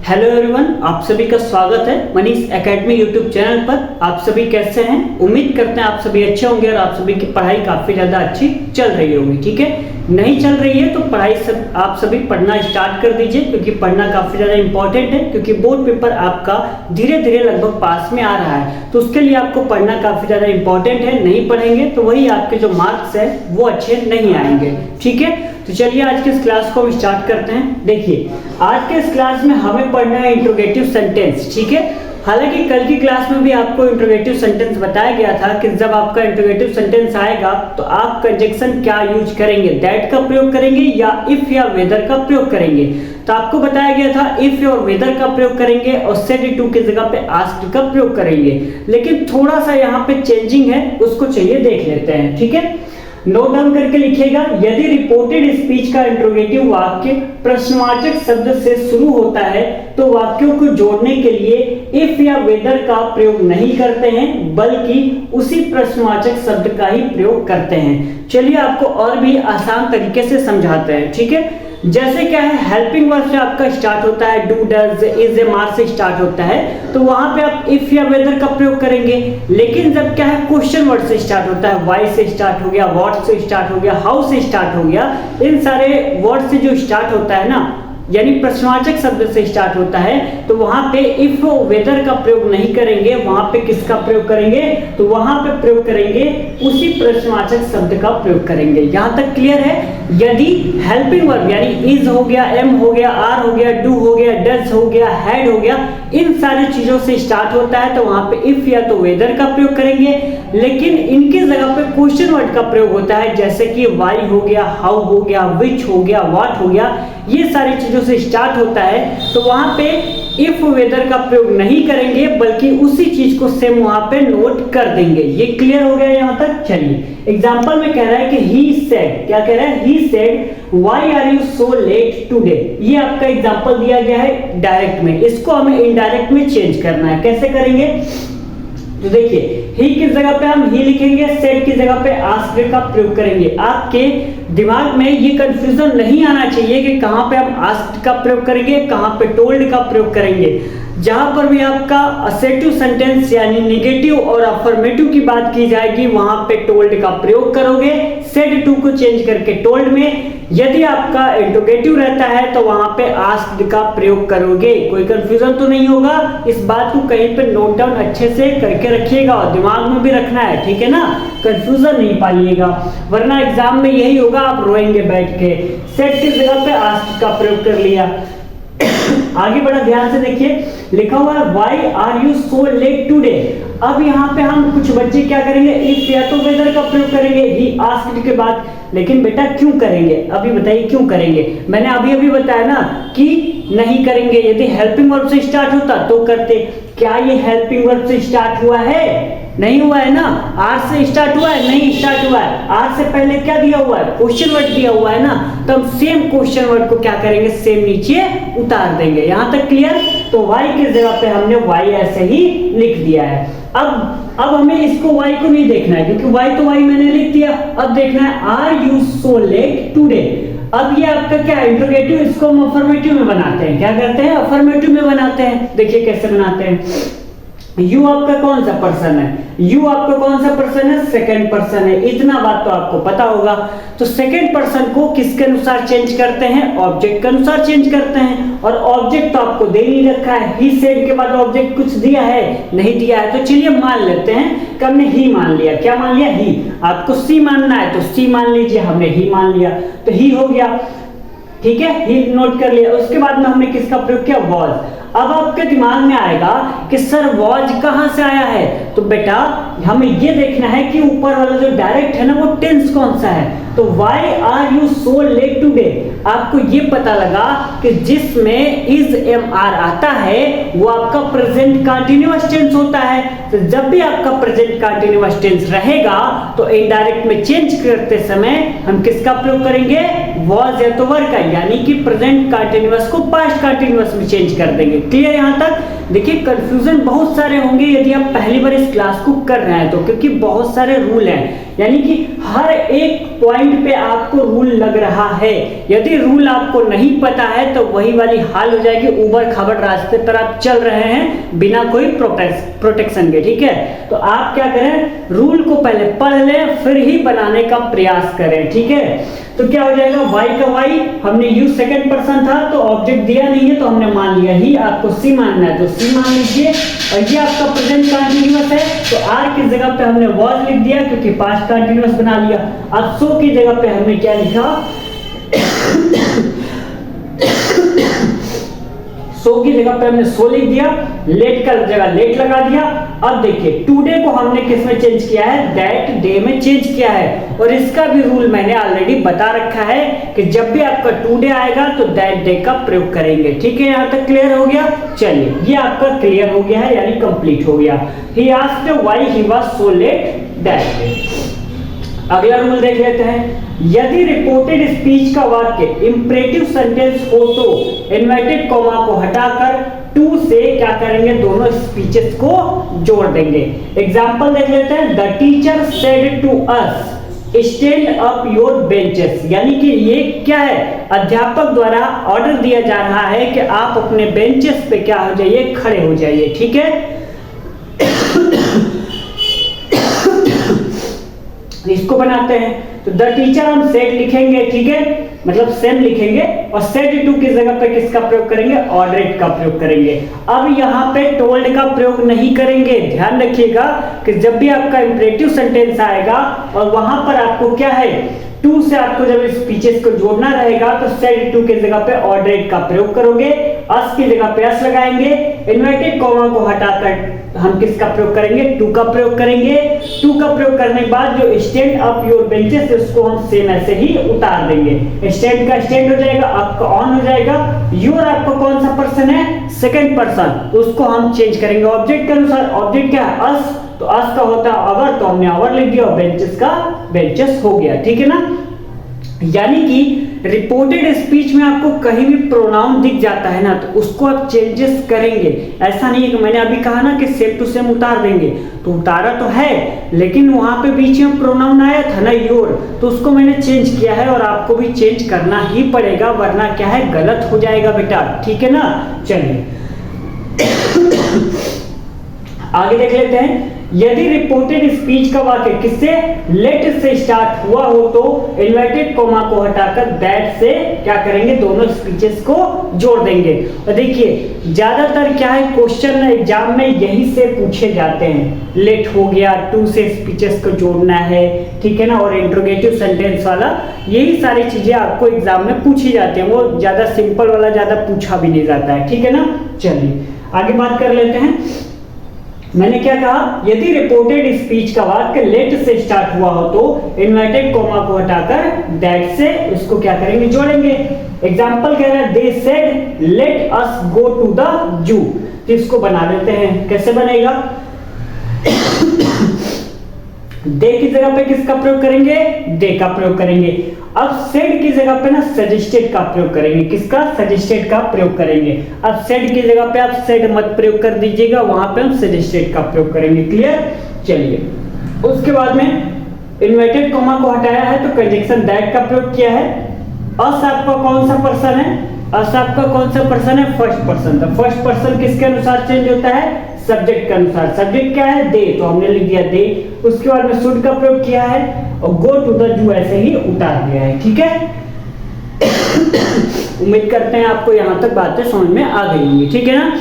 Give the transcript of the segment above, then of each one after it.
Hello everyone, आप सभी का स्वागत है मनीष एकेडमी यूट्यूब चैनल पर। आप सभी कैसे हैं? उम्मीद करते हैं आप सभी अच्छे होंगे और आप सभी की पढ़ाई काफ़ी ज़्यादा अच्छी चल रही होगी। ठीक है, नहीं चल रही है तो पढ़ाई आप सभी पढ़ना स्टार्ट कर दीजिए, क्योंकि पढ़ना काफ़ी ज़्यादा इंपॉर्टेंट है। क्योंकि बोर्ड पेपर आपका धीरे धीरे लगभग पास में आ रहा है, तो उसके लिए आपको पढ़ना काफ़ी ज़्यादा इंपॉर्टेंट है। नहीं पढ़ेंगे तो वही आपके जो मार्क्स है वो अच्छे नहीं आएंगे। ठीक है, तो चलिए आज के इस क्लास को हम स्टार्ट करते हैं। देखिए, आज के इस क्लास में हमें पढ़ना है इंट्रोगेटिव सेंटेंस। ठीक है, हालांकि कल की क्लास में भी आपको इंट्रोगेटिव सेंटेंस बताया गया था कि जब आपका इंट्रोगेटिव सेंटेंस आएगा तो आप कंजक्शन क्या यूज करेंगे, दैट का प्रयोग करेंगे या इफ या वेदर का प्रयोग करेंगे। तो आपको बताया गया था इफ और वेदर का प्रयोग करेंगे और सेड टू की जगह पे आस्क्ड का प्रयोग करेंगे। लेकिन थोड़ा सा यहाँ पे चेंजिंग है, उसको चलिए देख लेते हैं। ठीक है, नोट डाउन करके लिखिएगा। यदि रिपोर्टेड स्पीच का इंट्रोगेटिव वाक्य प्रश्नवाचक शब्द से शुरू होता है तो वाक्यों को जोड़ने के लिए इफ या वेदर का प्रयोग नहीं करते हैं, बल्कि उसी प्रश्नवाचक शब्द का ही प्रयोग करते हैं। चलिए आपको और भी आसान तरीके से समझाते हैं। ठीक है, जैसे क्या है, हेल्पिंग वर्ब से आपका स्टार्ट होता है, do, does, is, am, are से स्टार्ट होता है, तो वहां पे आप इफ या वेदर का प्रयोग करेंगे। लेकिन जब क्या है, क्वेश्चन वर्ड से स्टार्ट होता है, व्हाई से स्टार्ट हो गया, व्हाट से स्टार्ट हो गया, हाउ से स्टार्ट हो गया, इन सारे वर्ड से जो स्टार्ट होता है ना, यानी प्रश्नवाचक शब्द से स्टार्ट होता है, तो वहां पे इफ वेदर का प्रयोग नहीं करेंगे। वहां पे किसका प्रयोग करेंगे? तो वहां पे प्रयोग करेंगे उसी प्रश्नवाचक शब्द का प्रयोग करेंगे। यहां तक क्लियर है? यदि हेल्पिंग वर्ब यानी इज हो गया, एम हो गया, आर हो गया, डू हो गया, डज हो गया, हैड हो गया, इन सारी चीजों से स्टार्ट होता है तो वहां पे इफ या तो वेदर का प्रयोग करेंगे। लेकिन इनकी जगह पे क्वेश्चन वर्ड का प्रयोग होता है, जैसे कि वाई हो गया, हाउ हो गया, विच हो गया, व्हाट हो गया, ये सारी चीजों से स्टार्ट होता है, तो वहां पे इफ वेदर का प्रयोग नहीं करेंगे, बल्कि उसी चीज को सेम वहां पे नोट कर देंगे। ये क्लियर हो गया यहां तक? चलिए एग्जांपल में कह रहा है कि ही सेड, क्या कह रहा है? He said why are you so late today. ये आपका एग्जांपल दिया गया है डायरेक्ट में, इसको हमें इनडायरेक्ट में चेंज करना है। कैसे करेंगे? तो देखिए, ही की जगह पे हम ही लिखेंगे, सेड की जगह पे आस्क्ड का प्रयोग करेंगे। आपके दिमाग में ये कंफ्यूजन नहीं आना चाहिए कि कहां पे हम आस्क्ड का प्रयोग करेंगे, कहां पे टोल्ड का प्रयोग करेंगे। जहां पर भी आपका असर्टिव सेंटेंस यानी नेगेटिव और अफर्मेटिव की बात की जाएगी, वहां पे टोल्ड का प्रयोग करोगे, सेड टू को चेंज करके टोल्ड में। यदि आपका इंट्रोगेटिव रहता है तो वहां पे आस्क्ड का प्रयोग करोगे। कोई कंफ्यूजन तो नहीं होगा? इस बात को कहीं पे नोट डाउन अच्छे से करके रखिएगा और दिमाग में भी रखना है। ठीक है ना, कंफ्यूजन नहीं पालिएगा, वरना एग्जाम में यही होगा, आप रोएंगे बैठ के। सेड की जगह पे आस्क्ड का प्रयोग कर लिया। आगे बड़ा ध्यान से देखिए, लिखा हुआ है why are you so late today. अब यहाँ पे हम कुछ बच्चे क्या करेंगे, इफ या तो वेदर का प्रयोग करेंगे ही आस्क्ड के बाद। लेकिन बेटा क्यों करेंगे? अभी बताइए क्यों करेंगे? मैंने अभी बताया ना कि नहीं करेंगे। यदि हेल्पिंग वर्ब से स्टार्ट होता तो करते। क्या ये हेल्पिंग वर्ब से स्टार्ट हुआ है? नहीं हुआ है ना। आर से स्टार्ट हुआ है? नहीं स्टार्ट हुआ है। आर से पहले क्या दिया हुआ है? क्वेश्चन वर्ड दिया हुआ है ना, तो हम सेम क्वेश्चन वर्ड को क्या करेंगे, सेम नीचे उतार देंगे। यहां तक क्लियर? तो वाई की जगह पे हमने वाई ऐसे ही लिख दिया है। अब हमें इसको वाई को नहीं देखना है, क्योंकि वाई तो वाई मैंने लिख दिया। अब देखना है are you so late today. अब ये आपका क्या है, इंट्रोगेटिव, इसको हम अफर्मेटिव में बनाते हैं। क्या करते हैं? अफर्मेटिव में बनाते हैं। देखिए कैसे बनाते हैं। यू आपका कौन सा पर्सन है? यू आपका कौन सा पर्सन है? सेकंड पर्सन है। इतना बात तो आपको पता होगा। तो सेकंड पर्सन को किसके अनुसार चेंज करते हैं? ऑब्जेक्ट के अनुसार चेंज करते हैं। और ऑब्जेक्ट तो आपको दे नहीं रखा है। ही सेड के बाद ऑब्जेक्ट कुछ दिया है? नहीं दिया है। तो चलिए मान लेते हैं कि हमने ही मान लिया। क्या मान लिया? ही। आपको सी मानना है तो सी मान लीजिए, हमने ही मान लिया तो ही हो गया। ठीक है, ही नोट कर लिया। उसके बाद में हमने किसका प्रयोग किया? वॉज। अब आपके दिमाग में आएगा कि सर वॉज कहां से आया है? तो बेटा हमें ये देखना है कि ऊपर वाला जो डायरेक्ट है ना, वो टेंस कौन सा है। तो why are you so late today, आपको ये पता लगा कि जिसमें इज एम आर आता है वो आपका प्रेजेंट कंटीन्यूअस टेंस होता है। तो जब भी आपका प्रेजेंट कंटीन्यूअस टेंस रहेगा तो इनडायरेक्ट में चेंज करते समय हम किसका प्रयोग करेंगे? वॉज या तो वर का, यानी कि प्रेजेंट कंटीन्यूअस को पास्ट कंटीन्यूअस में चेंज कर देंगे। क्लियर यहाँ तक? देखिए कंफ्यूजन बहुत सारे होंगे यदि आप पहली बार इस क्लास को कर रहे हैं तो, क्योंकि बहुत सारे रूल हैं, यानी कि हर एक पॉइंट पे आपको रूल लग रहा है। यदि रूल आपको नहीं पता है तो वही वाली हाल हो जाएगी, ऊबड़ खाबड़ रास्ते पर आप चल रहे हैं बिना कोई प्रोटेक्शन के, ठीक है? तो आप क्या करें, रूल को पहले पढ़ लें फिर ही बनाने का प्रयास करें, ठीक है? तो क्या हो जाएगा, y का y हमने यूज सेकंड पर्सन था तो ऑब्जेक्ट दिया नहीं है तो हमने मान लिया ही, आपको c मानना है तो c मान लीजिए। और ये आपका प्रेजेंट कंटीन्यूअस है तो r की जगह पे हमने was लिख दिया क्योंकि पास्ट कंटीन्यूअस बना लिया। अब so की जगह पे हमने क्या लिखा, सो की जगह पे हमने सो लिख दिया, लेट का जगह लेट लगा दिया। अब देखिए टुडे को हमने किस में चेंज किया है, दैट डे में चेंज किया है। और इसका भी रूल मैंने ऑलरेडी बता रखा है कि जब भी आपका टुडे आएगा तो दैट डे का प्रयोग करेंगे, ठीक है? यहाँ तक क्लियर हो गया? चलिए ये आपका क्लियर हो गया है, यानी कंप्लीट हो गया। He asked why he was so let that day. अगला रूल देख लेते हैं, यदि रिपोर्टेड स्पीच का वाक्य इंपरेटिव सेंटेंस हो तो इन्वर्टेड कॉमा को हटाकर टू से क्या करेंगे, दोनों स्पीचेस को जोड़ देंगे। एग्जांपल देख लेते हैं, the teacher said to us stand up your benches, यानी कि ये क्या है, अध्यापक द्वारा ऑर्डर दिया जा रहा है कि आप अपने बेंचेस पे क्या हो जाइए, खड़े हो जाइए, ठीक है? इसको बनाते हैं तो द टीचर हम सेड लिखेंगे, ठीक है? मतलब सेम लिखेंगे और सेड टू की जगह पे किसका प्रयोग करेंगे, ऑर्डरेड का प्रयोग करेंगे। अब यहाँ पे टोल्ड का प्रयोग नहीं करेंगे। ध्यान रखिएगा कि जब भी आपका इंपरेटिव सेंटेंस आएगा और वहां पर आपको क्या है, टू से आपको जब स्पीचेस को जोड़ना रहेगा तो सेड टू की जगह पे ऑर्डरेड का प्रयोग करोगे, अस की जगह पे अस लगाएंगे, इन्वर्टेड कॉमा को हटाकर हम किसका प्रयोग करेंगे, टू का प्रयोग करेंगे। टू का प्रयोग करने के बाद जो स्टैंड अप योर बेंचेस उसको हम सेम ऐसे ही उतार देंगे। स्टैंड का स्टैंड हो जाएगा, अप का ऑन हो जाएगा। योर आपका कौन सा पर्सन है, सेकंड पर्सन, तो उसको हम चेंज करेंगे ऑब्जेक्ट के अनुसार। ऑब्जेक्ट क्या है, अस, तो अस का होता है अवर, तो हमने अवर लिख दिया और बेंचेस का बेंचेस हो गया, ठीक है ना? यानी कि रिपोर्टेड स्पीच में आपको कहीं भी प्रोनाउन दिख जाता है ना तो उसको आप चेंजेस करेंगे। ऐसा नहीं है कि मैंने अभी कहा ना कि सेम टू सेम उतार देंगे, तो उतारा तो है लेकिन वहां पे बीच में प्रोनाउन आया था ना योर, तो उसको मैंने चेंज किया है और आपको भी चेंज करना ही पड़ेगा, वरना क्या है, गलत हो जाएगा बेटा, ठीक है ना? चलिए आगे देख लेते हैं, यदि रिपोर्टेड स्पीच का वाक्य किससे, लेट से स्टार्ट हुआ हो तो इन्वर्टेड कॉमा को हटाकर दैट से क्या करेंगे, दोनों स्पीचेस को जोड़ देंगे। और देखिए ज्यादातर क्या है, क्वेश्चन एग्जाम में यही से पूछे जाते हैं, लेट हो गया, टू से स्पीचेस को जोड़ना है, ठीक है ना? और इंट्रोगेटिव सेंटेंस वाला, यही सारी चीजें आपको एग्जाम में पूछी जाती है। वो ज्यादा सिंपल वाला ज्यादा पूछा भी नहीं जाता है, ठीक है ना? चलिए आगे बात कर लेते हैं। मैंने क्या कहा, यदि रिपोर्टेड स्पीच का वाक्य लेट से स्टार्ट हुआ हो तो इन्वर्टेड कॉमा को हटाकर दैट से उसको क्या करेंगे, जोड़ेंगे। एग्जांपल कह रहा है, they said let us go to the zoo, तो इसको बना देते हैं। कैसे बनेगा, दे की जगह पे किसका प्रयोग करेंगे, दे का प्रयोग करेंगे। अब सेड की जगह पे ना सजेस्टेड का प्रयोग करेंगे, किसका, सजेस्टेड का प्रयोग करेंगे। अब सेड की जगह पे आप सेड मत प्रयोग कर दीजिएगा, वहां पे हम सजेस्टेड का प्रयोग करेंगे, क्लियर? चलिए उसके बाद में इन्वर्टेड कॉमा को हटाया है तो कंजंक्शन दैट का प्रयोग किया है। अस आपका कौन सा पर्सन है, अस आपका कौन सा पर्सन है, फर्स्ट पर्सन। तो फर्स्ट पर्सन किसके अनुसार चेंज होता है, सब्जेक्ट के अनुसार। सब्जेक्ट क्या है, दे, तो हमने लिख दिया दे। उसके बाद में शुड का प्रयोग किया है और गो टू द जू ऐसे ही उतार दिया है, ठीक है? उम्मीद करते हैं आपको यहां तक बातें समझ में आ गई होंगी, ठीक है ना?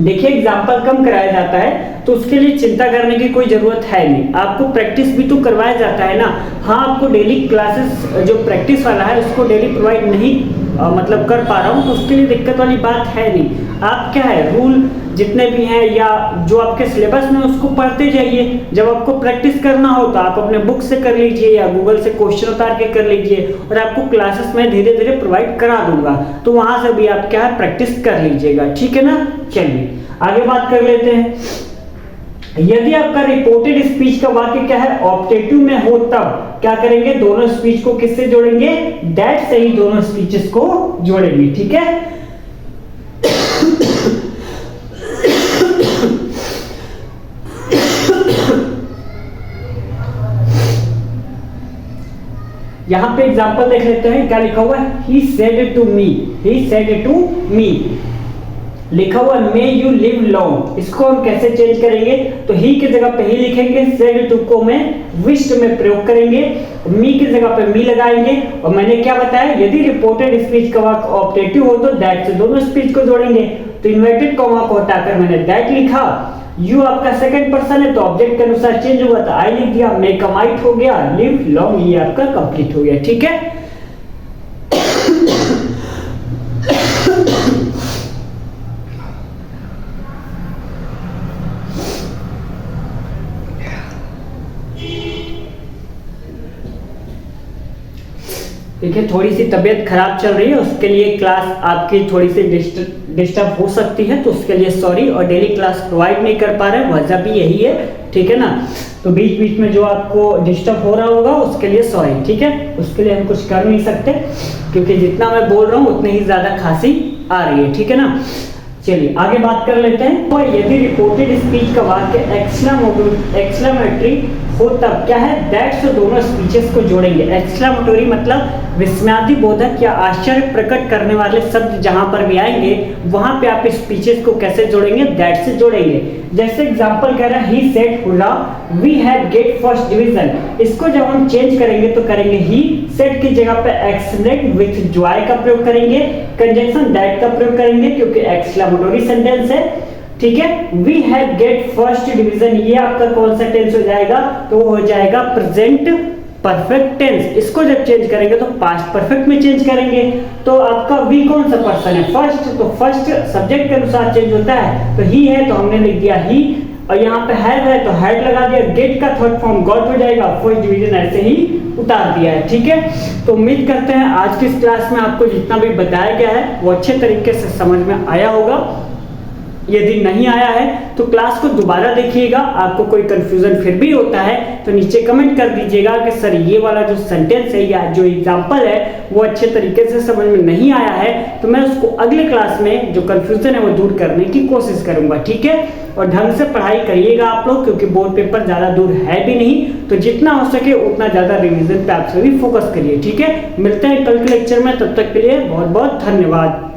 देखिए एग्जाम्पल कम कराया जाता है तो उसके लिए चिंता करने की कोई जरूरत है नहीं, आपको प्रैक्टिस भी तो करवाया जाता है ना। हाँ, आपको डेली क्लासेस जो प्रैक्टिस वाला है उसको डेली प्रोवाइड नहीं मतलब कर पा रहा हूँ, तो उसके लिए दिक्कत वाली बात है नहीं। आप क्या है, रूल जितने भी हैं या जो आपके सिलेबस में उसको पढ़ते जाइए। जब आपको प्रैक्टिस करना हो तो आप अपने बुक से कर लीजिए या गूगल से क्वेश्चन उतार के कर लीजिए, और आपको क्लासेस में धीरे धीरे प्रोवाइड करा दूंगा, तो वहां से भी आप क्या है प्रैक्टिस कर लीजिएगा, ठीक है ना? चलिए आगे बात कर लेते हैं। यदि आपका रिपोर्टेड स्पीच का वाक्य क्या है, ऑप्टेटिव में हो तब क्या करेंगे, दोनों स्पीच को किससे जोड़ेंगे, दैट से ही दोनों स्पीचेस को जोड़ेंगे, ठीक है? यहाँ पे एग्जांपल देख लेते हैं, क्या लिखा हुआ है, he said to me, he said to me, लिखा हुआ मे यू लिव लॉन्ग। इसको हम कैसे चेंज करेंगे, तो ही की जगह पे ही लिखेंगे, सेड टू को मैं विश्ड में प्रयोग करेंगे, मी की जगह पे मी लगाएंगे। और मैंने क्या बताया, यदि रिपोर्टेड स्पीच का वाक्य ऑप्टेटिव हो तो दैट से दोनों स्पीच को जोड़ेंगे। तो इन्वर्टेड कॉमा को हटाकर मैंने दैट लिखा, यू आपका सेकंड पर्सन है तो ऑब्जेक्ट के अनुसार चेंज होगा, तो आई लिख दिया, मे कमाइट हो गया, लिव लॉन्ग ये आपका कंप्लीट हो गया। ठीक है, देखिए थोड़ी सी तबीयत खराब चल रही है, उसके लिए क्लास आपकी थोड़ी सी डिस्टर्ब हो सकती है, तो उसके लिए सॉरी। और डेली क्लास प्रोवाइड नहीं कर पा रहे हैं, वजह भी यही है, ठीक है ना। तो बीच बीच में जो आपको डिस्टर्ब हो रहा होगा उसके लिए सॉरी, ठीक है। उसके लिए हम कुछ कर नहीं सकते, क्योंकि जितना मैं बोल रहा हूँ उतनी ही ज्यादा खांसी आ रही है, ठीक है ना। चलिए आगे बात कर लेते हैं। तो यदि रिपोर्टेड स्पीच का वाक्य एक्सक्लेमेटरी हो तब क्या है, दैट से दोनों स्पीचेस को जोड़ेंगे। एक्सक्लेमेटरी मतलब विस्मयादिबोधक या आश्चर्य प्रकट करने वाले शब्द जहां पर भी आएंगे वहां पे आप स्पीचेस को कैसे जोड़ेंगे, दैट से जोड़ेंगे। जैसे एग्जांपल कह रहा है, he said hurrah we have get first division. इसको जब हम चेंज करेंगे तो करेंगे ही सेड की जगह पे एक्सक्लेमेट विथ जॉय का प्रयोग करेंगे, कंजंक्शन दैट का प्रयोग करेंगे क्योंकि एक्सक्लेमेटरी सेंटेंस है, ठीक है। We have get first division, ये आपका कौन सा टेंस हो जाएगा, तो हो जाएगा प्रेजेंट परफेक्ट टेंस। इसको जब चेंज करेंगे तो पास्ट परफेक्ट में चेंज करेंगे। तो आपका वी कौन सा पर्सन है, फर्स्ट, तो फर्स्ट सब्जेक्ट के अनुसार चेंज होता है, तो ही है तो हमने लिख दिया ही, और यहाँ पे हैव है तो हैड लगा दिया, गेट का थर्ड फॉर्म गॉट हो जाएगा, फर्स्ट डिवीजन ऐसे ही उतार दिया है, ठीक है। तो उम्मीद करते हैं आज की इस क्लास में आपको जितना भी बताया गया है वो अच्छे तरीके से समझ में आया होगा। यदि नहीं आया है तो क्लास को दोबारा देखिएगा, आपको कोई कंफ्यूजन फिर भी होता है तो नीचे कमेंट कर दीजिएगा कि सर ये वाला जो सेंटेंस है या जो एग्जांपल है वो अच्छे तरीके से समझ में नहीं आया है, तो मैं उसको अगले क्लास में जो कंफ्यूजन है वो दूर करने की कोशिश करूंगा, ठीक है। और ढंग से पढ़ाई करिएगा आप लोग, क्योंकि बोर्ड पेपर ज्यादा दूर है भी नहीं, तो जितना हो सके उतना ज्यादा रिवीजन पे आप सभी फोकस करिए, ठीक है। मिलते हैं कल के लेक्चर में, तब तक के लिए बहुत बहुत धन्यवाद।